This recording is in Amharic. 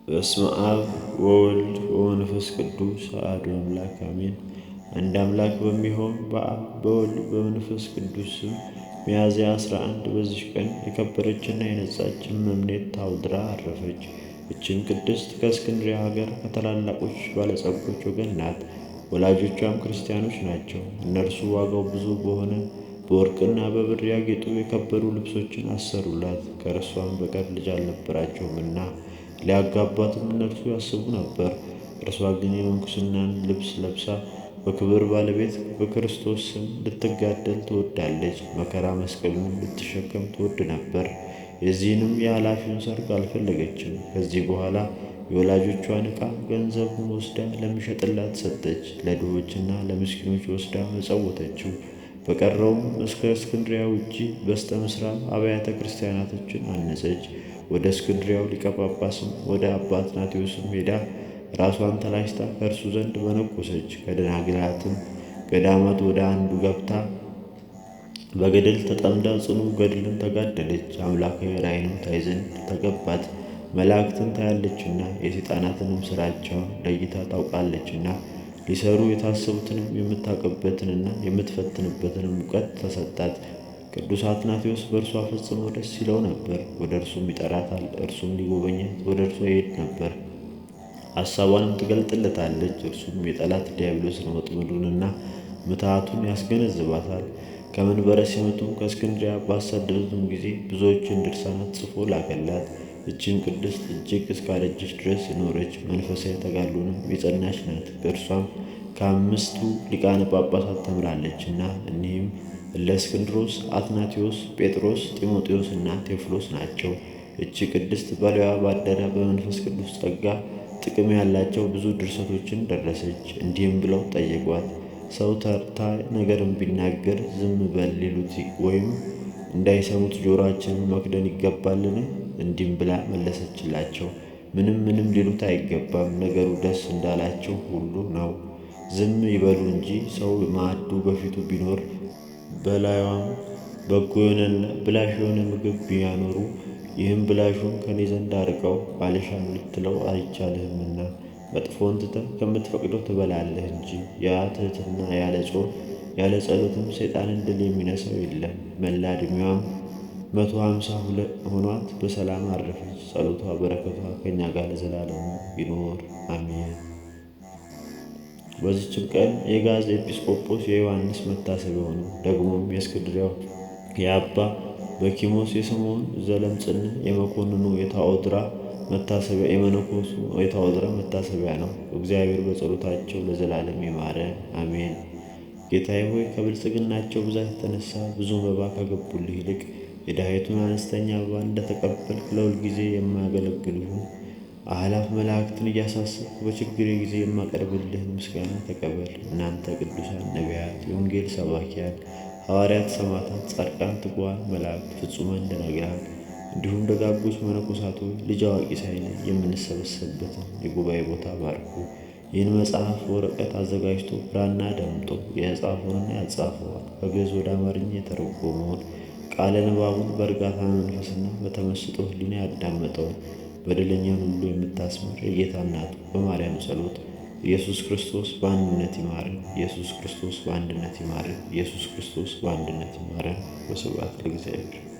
በስመ አብ ወወልድ ወመንፈስ ቅዱስ አሐዱ አምላክ አሜን። አንድ አምላክ በሚሆን በአብ በወልድ በመንፈስ ቅዱስ ስም ሚያዝያ 11 በዚች ቀን የከበረችና የነጻች እመምኔት ታውድራ አረፈች። እችም ቅድስት ከእስክንድርያ ሀገር ከታላላቆች ባለጸጎች ወገን ናት። ወላጆቿም ክርስቲያኖች ናቸው። እነርሱ ዋጋው ብዙ በሆነ በወርቅና በብር ያጌጡ የከበሩ ልብሶችን አሰሩላት። ከእርሷም በቀር ልጅ አልነበራቸውምና ሊያጋቧትም እነርሱ ያስቡ ነበር። እርሷ ግን የምንኩስናን ልብስ ለብሳ በክብር ባለቤት በክርስቶስ ስም ልትጋደል ትወዳለች። መከራ መስቀሉን ልትሸከም ትወድ ነበር። የዚህንም የኃላፊውን ሰርግ አልፈለገችም። ከዚህ በኋላ የወላጆቿን ዕቃ ገንዘቡን ወስዳ ለሚሸጥላት ሰጠች። ለድሆችና ለምስኪኖች ወስዳ መጸወተችው። በቀረውም እስከ እስክንድርያ ውጪ በስተ ምሥራቅ አብያተ ክርስቲያናቶችን አነጸች። ወደ እስክንድርያው ሊቀ ጳጳስም ወደ አባ አትናቴዎስም ሄዳ ራሷን ተላጭታ ከእርሱ ዘንድ መነኮሰች። ከደናግላትም ገዳማት ወደ አንዱ ገብታ በገድል ተጠምዳ ጽኑ ገድልን ተጋደለች። አምላካዊ ራእይንም ታይ ዘንድ ተገባት። መላእክትን ታያለችና የሰይጣናትንም ሥራቸውን ለይታ ታውቃለችና ሊሰሩ የታሰቡትንም የምታውቅበትንና የምትፈትንበትንም እውቀት ተሰጣት። ቅዱስ አትናቴዎስ በእርሷ ፈጽሞ ደስ ይለው ነበር። ወደ እርሱም ይጠራታል፣ እርሱም ሊጎበኛት ወደ እርሷ ይሄድ ነበር። ሐሳቧንም ትገልጥለታለች። እርሱም የጠላት ዲያብሎስን ወጥመዱንና ምትሃቱን ያስገነዝባታል። ከመንበረ ሲመቱም ከእስክንድርያ ባሳደዱትም ጊዜ ብዙዎችን ድርሳናት ጽፎ ላከላት። እጅም ቅድስት እጅግ እስካረጀች ድረስ የኖረች መንፈሳዊ ተጋድሎንም የጸናች ናት። በእርሷም ከ5ቱ ሊቃነ ጳጳሳት ተምራለችና እኒህም እለእስክንድሮስ፣ አትናቴዎስ፣ ጴጥሮስ፣ ጢሞቴዎስ እና ቴዎፍሎስ ናቸው። እቺ ቅድስት በላይዋ ባደረ በመንፈስ ቅዱስ ጸጋ ጥቅም ያላቸው ብዙ ድርሰቶችን ደረሰች። እንዲህም ብለው ጠየቋት፣ ሰው ተርታ ነገርን ቢናገር ዝም በል ሊሉት ወይም እንዳይሰሙት ጆሮአችንን መክደን ይገባልን? እንዲህም ብላ መለሰችላቸው፣ ምንም ሊሉት አይገባም። ነገሩ ደስ እንዳላቸው ሁሉ ነው። ዝም ይበሉ እንጂ ሰው ማዕዱ በፊቱ ቢኖር በላዩም በጎ የሆነና ብላሽ የሆነ ምግብ ቢያኖሩ ይህም ብላሹን ከኔ ዘንድ አርቀው አልሻም ልትለው አይቻልህምና መጥፎን ትተህ ከምትፈቅደው ትበላለህ እንጂ። ያ ትሕትና ያለ ጾም ያለ ጸሎትም ሰይጣንን ድል የሚነሳው የለም። መላ ዕድሜዋም 152 ሆኗት በሰላም አረፈች። ጸሎቷ በረከቷ ከእኛ ጋር ለዘላለሙ ይኖር አሜን። በዚችም ቀን የጋዝ ኤጲስቆጶስ የዮሐንስ መታሰቢያው ነው። ደግሞም የእስክንድርያው የአባ በኪሞስ የስምዖን ዘለምጽና የመኮንኑ የታኦድራ መታሰቢያ የመነኮሱ የታኦድራ መታሰቢያ ነው። እግዚአብሔር በጸሎታቸው ለዘላለም ይማረን አሜን። ጌታዬ ሆይ ከብልጽግናቸው ብዛት የተነሳ ብዙ መባ ከገቡልህ ይልቅ የድሃይቱን አነስተኛ መባ እንደተቀበልክ ለሁል ጊዜ የማያገለግሉህን አእላፍ መላእክትን እያሳሰብኩ በችግሬ ጊዜ የማቀርብልህን ምስጋና ተቀበል። እናንተ ቅዱሳን ነቢያት፣ የወንጌል ሰባኪያን ሐዋርያት፣ ሰማዕታት፣ ጻድቃን፣ ትጉሃን መላእክት፣ ፍጹማን ደናግላን እንዲሁም ደጋጎች መነኮሳት ሆይ ልጅ አዋቂ ሳይለይ የምንሰበሰብበትን የጉባኤ ቦታ ባርኩ። ይህን መጽሐፍ ወረቀት አዘጋጅቶ ብራና ደምጦ የጻፈውንና ያጻፈውን ከግዕዝ ወደ አማርኛ የተረጎመውን ቃለ ንባቡን በእርጋታ መንፈስና በተመስጦ ሕሊና ያዳመጠውን በደለኛን ሁሉ የምታስምር የጌታ እናቱ በማርያም ጸሎት ኢየሱስ ክርስቶስ በአንድነት ይማረን። ኢየሱስ ክርስቶስ በአንድነት ይማረን። ኢየሱስ ክርስቶስ በአንድነት ይማረን። ወስብሐት ለእግዚአብሔር።